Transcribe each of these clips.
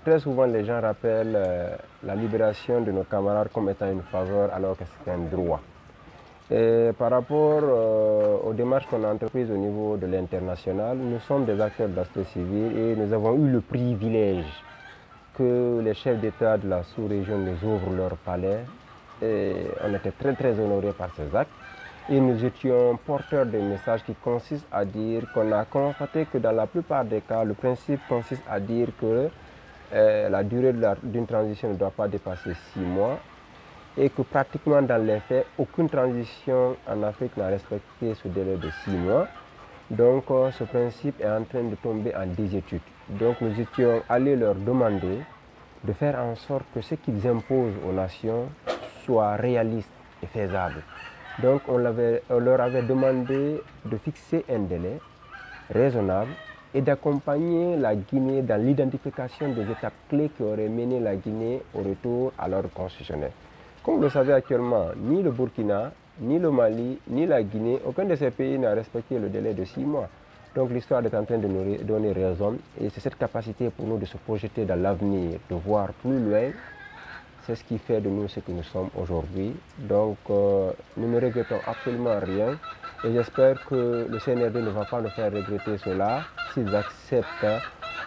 Très souvent, les gens rappellent la libération de nos camarades comme étant une faveur alors que c'est un droit. Et par rapport aux démarches qu'on a entreprises au niveau de l'international, nous sommes des acteurs de la société civile et nous avons eu le privilège que les chefs d'État de la sous-région nous ouvrent leur palais. Et on était très honorés par ces actes. Et nous étions porteurs de messages qui consistent à dire qu'on a constaté que dans la plupart des cas, le principe consiste à dire que la durée d'une transition ne doit pas dépasser 6 mois et que pratiquement dans les faits, aucune transition en Afrique n'a respecté ce délai de 6 mois. Donc ce principe est en train de tomber en désuétude. Donc nous étions allés leur demander de faire en sorte que ce qu'ils imposent aux nations soit réaliste et faisable. Donc on leur avait demandé de fixer un délai raisonnable et d'accompagner la Guinée dans l'identification des étapes clés qui auraient mené la Guinée au retour à l'ordre constitutionnel. Comme vous le savez actuellement, ni le Burkina, ni le Mali, ni la Guinée, aucun de ces pays n'a respecté le délai de 6 mois. Donc l'histoire est en train de nous donner raison et c'est cette capacité pour nous de se projeter dans l'avenir, de voir plus loin. C'est ce qui fait de nous ce que nous sommes aujourd'hui. Donc nous ne regrettons absolument rien et j'espère que le CNRD ne va pas nous faire regretter cela s'ils acceptent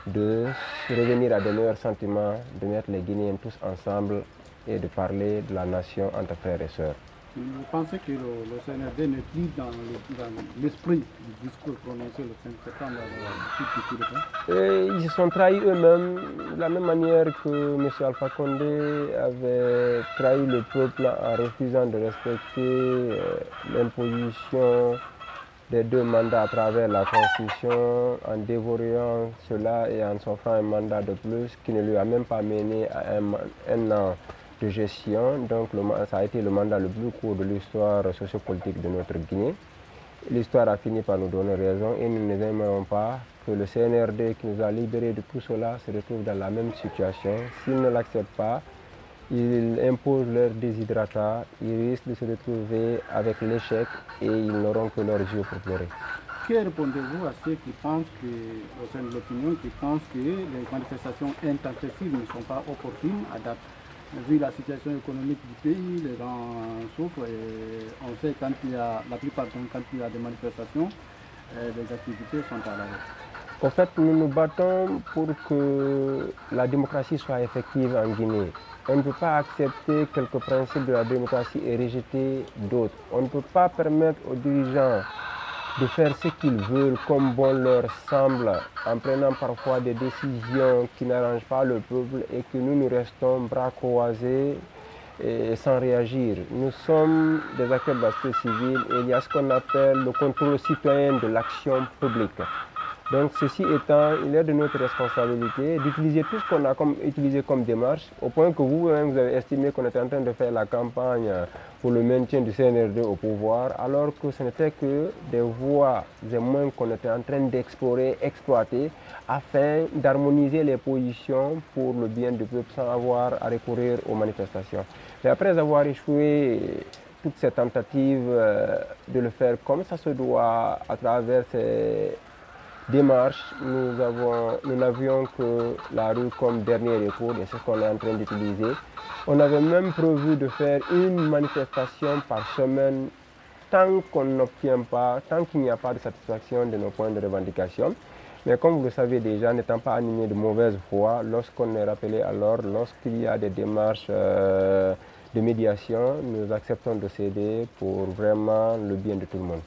de revenir à de meilleurs sentiments, de mettre les Guinéens tous ensemble et de parler de la nation entre frères et sœurs. Vous pensez que le CNRD n'est plus dans l'esprit du discours prononcé le 5 septembre Ils se sont trahis eux-mêmes de la même manière que M. Alpha Condé avait trahi le peuple en refusant de respecter l'imposition des 2 mandats à travers la Constitution, en dévorant cela et en s'offrant un mandat de plus qui ne lui a même pas mené à un an de gestion. Donc ça a été le mandat le plus court de l'histoire sociopolitique de notre Guinée. L'histoire a fini par nous donner raison et nous n'aimerons pas que le CNRD qui nous a libérés de tout cela se retrouve dans la même situation. S'ils ne l'acceptent pas, ils imposent leur déshydratat, ils risquent de se retrouver avec l'échec et ils n'auront que leurs yeux pour pleurer. Que répondez-vous à ceux qui pensent que, au sein de l'opinion, qui pensent que les manifestations intempestives ne sont pas opportunes à date? Vu la situation économique du pays, les gens souffrent et on sait quand il y a, la plupart du temps, quand il y a des manifestations, les activités sont à l'arrêt. En fait, nous nous battons pour que la démocratie soit effective en Guinée. On ne peut pas accepter quelques principes de la démocratie et rejeter d'autres. On ne peut pas permettre aux dirigeants de faire ce qu'ils veulent comme bon leur semble, en prenant parfois des décisions qui n'arrangent pas le peuple et que nous restons bras croisés et sans réagir. Nous sommes des acteurs de la société civile et il y a ce qu'on appelle le contrôle citoyen de l'action publique. Donc ceci étant, il est de notre responsabilité d'utiliser tout ce qu'on a utilisé comme démarche, au point que vous-même vous avez estimé qu'on était en train de faire la campagne pour le maintien du CNRD au pouvoir, alors que ce n'était que des voies et moyens qu'on était en train d'explorer, exploiter, afin d'harmoniser les positions pour le bien du peuple sans avoir à recourir aux manifestations. Mais après avoir échoué toutes ces tentatives de le faire comme ça se doit à travers ces démarche, nous n'avions que la rue comme dernier recours et c'est ce qu'on est en train d'utiliser. On avait même prévu de faire une manifestation par semaine tant qu'on n'obtient pas, tant qu'il n'y a pas de satisfaction de nos points de revendication. Mais comme vous le savez déjà, n'étant pas animé de mauvaise foi, lorsqu'on est rappelé à l'ordre, lorsqu'il y a des démarches de médiation, nous acceptons de céder pour vraiment le bien de tout le monde.